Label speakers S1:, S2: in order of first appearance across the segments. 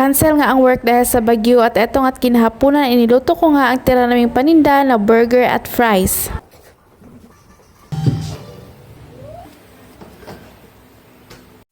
S1: Na-cancel nga ang work dahil sa bagyo at eto nga't kinahaponan iniluto ko nga ang tira naming paninda na burger at fries.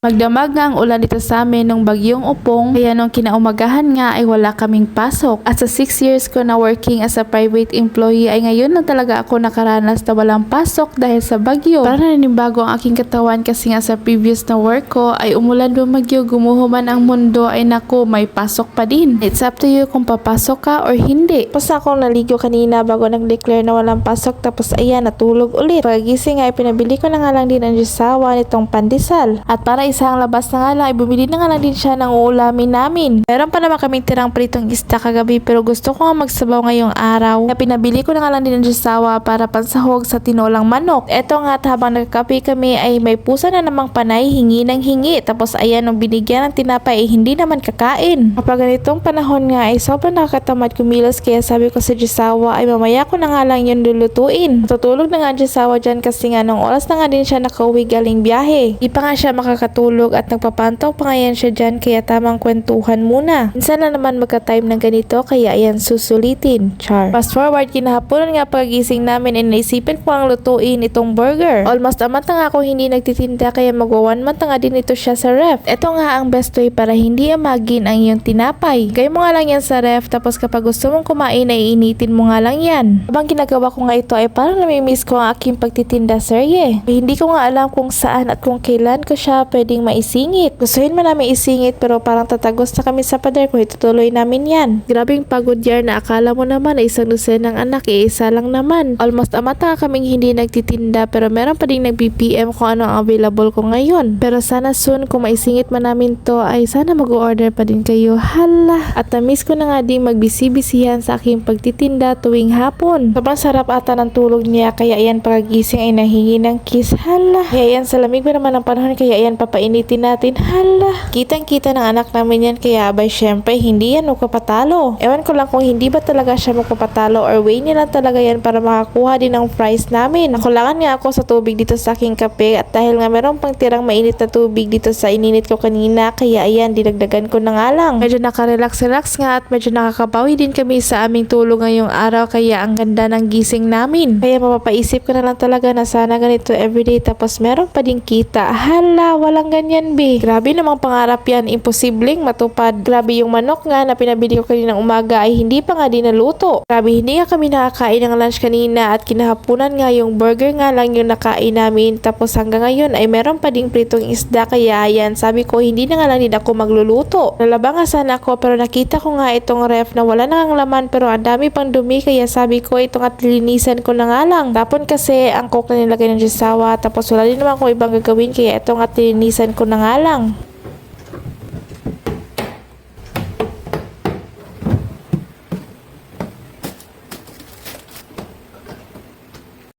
S1: Magdamag nga ang ulan dito sa amin nung bagyong Upong, kaya nung kinaumagahan nga ay wala kaming pasok. At sa 6 years ko na working as a private employee ay ngayon lang talaga ako nakaranas na walang pasok dahil sa bagyo. Para naninibago ang aking katawan kasi nga sa previous na work ko ay umulan bumagyo, gumuho man ang mundo ay naku may pasok pa din. It's up to you kung papasok ka or hindi. Tapos akong naligo kanina bago nag-declare na walang pasok tapos ayan natulog ulit. Pagising ay pinabili ko na nga lang din ang jusawa nitong pandesal. At para isang labas na nga lang, ay bumili na nga lang din siya ng uulamin namin. Meron pa naman kaming tirang pritong isda kagabi pero gusto ko nga magsabaw ngayong araw. Kaya pinabili ko na nga lang din ng jusawa para pansahog sa tinolang manok. Eto nga at habang nagkape kami ay may pusa na namang panay, hingi ng hingi. Tapos ayan nung binigyan ng tinapay ay hindi naman kakain. Kapag ganitong panahon nga ay sobrang nakakatamad kumilos kaya sabi ko sa jusawa ay mamaya ko na nga lang yun lulutuin. Tutulog na nga ang jusawa dyan kasi nga nung oras na nga din siya nakauwi galing biyahe. Di pa nga siya makakatulog at nagpapantaw pa ngayon siya dyan kaya tamang kwentuhan muna. Minsan na naman magka-time ng ganito kaya ayan susulitin. Char. Fast forward kinahaponan nga pagising namin ay naisipin ko ang lutuin itong burger. Almost a month na nga ako hindi nagtitinda kaya magwa 1 month na nga din ito siya sa ref. Ito nga ang best way para hindi amagin ang iyong tinapay. Gaya mo nga lang yan sa ref tapos kapag gusto mong kumain ay initin mo nga lang yan. Habang ginagawa ko nga ito ay parang namimiss ko ang aking pagtitinda serye. Hindi ko nga alam kung saan at kung kailan ko siya pwedeng maisingit. Gustuhin man namin isingit pero parang tatagos na kami sa pader kung itutuloy namin yan. Grabing pagod yan na akala mo naman ay isang dosen ng anak isa lang naman. Almost amat nga kaming hindi nagtitinda pero meron pa ding nag-BPM kung ano ang available ko ngayon. Pero sana soon kung maisingit man namin to ay sana mag-order pa din kayo. Hala! At na-miss ko na nga ding magbisi-bisihan sa aking pagtitinda tuwing hapon. Sobrang sarap ata ng tulog niya kaya yan pagkagising ay nahingi ng kiss. Hala! Kaya yan sa lamig pa naman ng panahon kaya yan papainitin natin. Hala! Kitang-kita ng anak namin yan kaya abay syempre hindi yan magpapatalo. Ewan ko lang kung hindi ba talaga siya magpapatalo or way nila talaga yan para makakuha din ng prize namin. Nakulangan nga ako sa tubig dito sa aking kape at dahil nga meron pang tirang mainit na tubig dito sa ininit ko kanina kaya ayan dinagdagan ko na nga lang. Medyo nakarelax-relax nga at medyo nakakabawi din kami sa aming tulog ngayong araw kaya ang ganda ng gising namin. Kaya mapapaisip ko na lang talaga na sana ganito everyday tapos meron pa din kita. Hala! Walang ganyan be. Grabe namang pangarap yan. Imposibleng matupad. Grabe yung manok nga na pinabili ko kaninang umaga ay hindi pa nga din naluto. Grabe hindi nga kami nakakain ng lunch kanina at kinahaponan nga yung burger nga lang yung nakain namin. Tapos hanggang ngayon ay meron pa ding pritong isda kaya yan sabi ko hindi na nga lang din ako magluluto. Nalaba nga sana ako pero nakita ko nga itong ref na wala na ngang laman pero ang dami pang dumi kaya sabi ko itong at linisan ko na nga lang. Tapon kasi ang coke na nilagay ng jusawa tapos wala din naman kung ibang gagawin kaya itong at linisan ko na nga lang.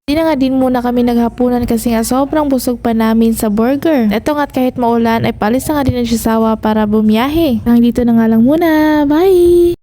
S1: Di na nga din muna kami naghapunan kasi nga sobrang busog pa namin sa burger. Ito nga't kahit maulan ay palis na nga din ang jusawa para bumiyahe. Hanggang dito na nga lang muna. Bye!